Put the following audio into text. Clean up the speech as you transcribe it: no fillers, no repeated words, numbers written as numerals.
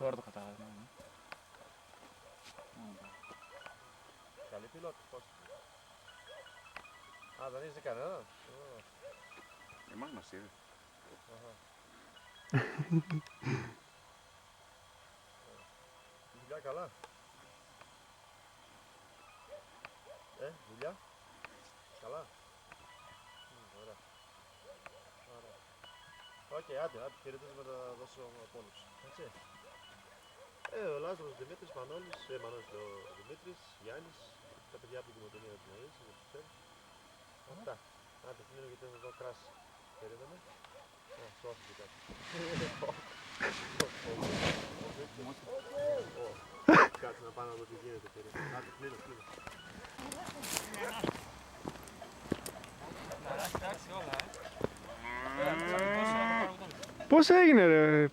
Τώρα το κατάλαβα. Καλή πιλότη, πώς. Α, δεν είσαι κανένα. Εμάς μας είδε. Δουλειά καλά. Δουλειά. Καλά. Ωραία. Ωραία. Οκ, άντε, χαιρετίζουμε να δώσω από όλους. Έτσι. Ο Λάζαρος, Δημήτρης, Μανώλης, ο Δημήτρης, Γιάννης, τα παιδιά από την Δημοτονία της Μαρίσης, δεν τους ξέρει. Αυτά. Άντε, κλείνω γιατί έχω εδώ κράση. Περίμενε. Σώθηκε κάτι. Κάτσε να πάω να δω τι γίνεται, περίμενε. Άντε, κλείνω. Εντάξει, όλα, Πώς έγινε ρε,